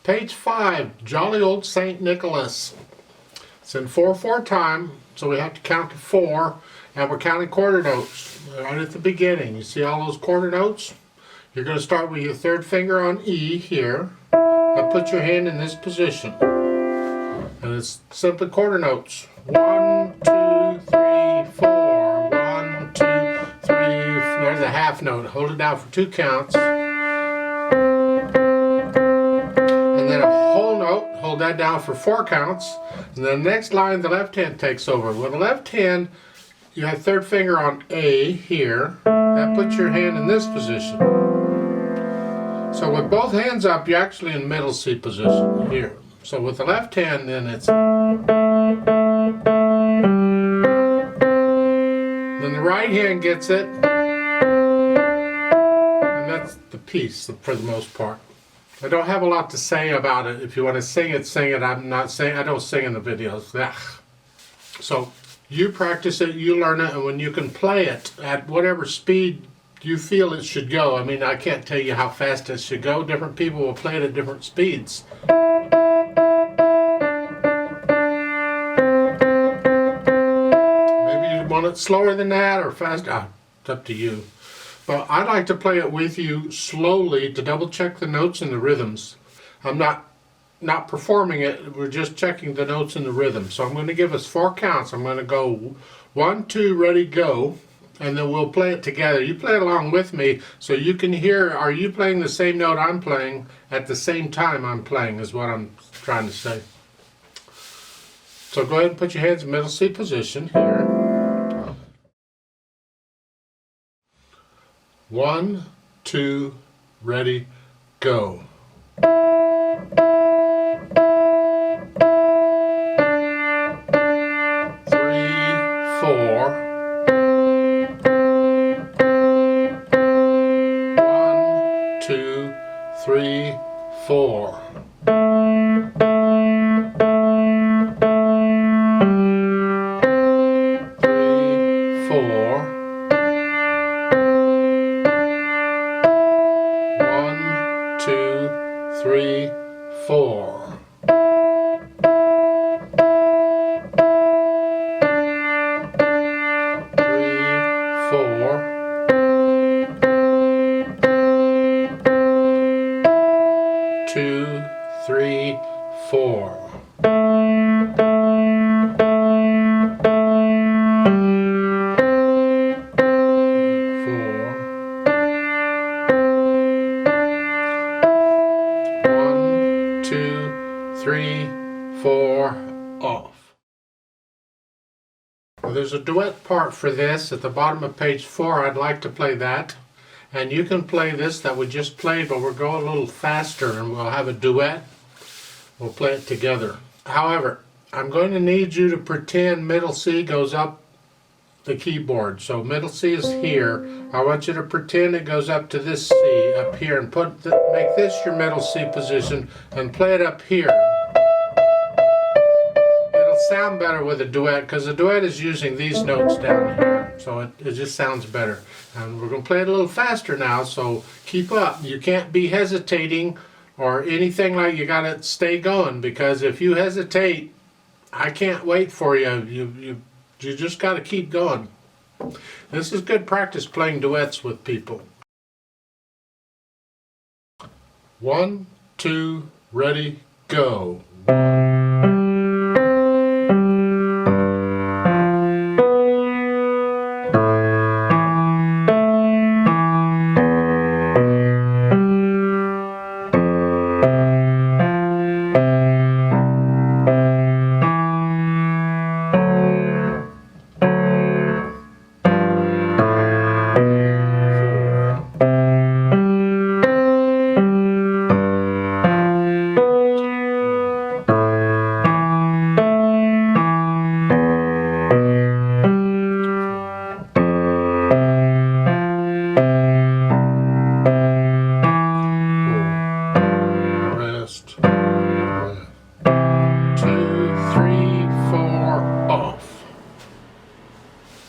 Page 5, Jolly Old St. Nicholas. It's in 4/4 time, so we have to count to 4, and we're counting quarter notes right at the beginning. You see all those quarter notes? You're going to start with your third finger on E here, and put your hand in this position. And it's simply quarter notes. 1, 2, 3, 4. 1, 2, 3. There's a half note. Hold it down for 2 counts. And then a whole note. Hold that down for 4 counts. And the next line, the left hand takes over. With the left hand, you have third finger on A here. That puts your hand in this position. So with both hands up, you're actually in middle C position here. So with the left hand, then it's... Then the right hand gets it. And that's the piece for the most part. I don't have a lot to say about it. If you want to sing it, sing it. I'm not saying, I don't sing in the videos. Ugh. So you practice it, you learn it, and when you can play it at whatever speed you feel it should go. I mean, I can't tell you how fast it should go. Different people will play it at different speeds. Maybe you want it slower than that or faster. It's up to you. But I like to play it with you slowly to double check the notes and the rhythms. I'm not performing it, we're just checking the notes and the rhythm. So I'm going to give us 4 counts. I'm going to go 1, 2, ready, go. And then we'll play it together. You play it along with me so you can hear, are you playing the same note I'm playing at the same time I'm playing is what I'm trying to say. So go ahead and put your hands in middle C position here. 1, 2, ready, go. 3, 4. 2, 3, 4. 3, 4. 1, 2, 3, 4. 3, 4. 2, 3, 4. 1, 2, 3, 4, off. Well, there's a duet part for this at the bottom of page 4. I'd like to play that. And you can play this that we just played, but we'll go a little faster and we'll have a duet. We'll play it together. However, I'm going to need you to pretend middle C goes up the keyboard. So middle C is here. I want you to pretend it goes up to this C up here and make this your middle C position and play it up here. It'll sound better with a duet because the duet is using these notes down here. So it just sounds better. And we're going to play it a little faster now, so keep up. You can't be hesitating or anything like you got to stay going, because if you hesitate, I can't wait for you. You just got to keep going. This is good practice playing duets with people. 1, 2, ready, go. 1,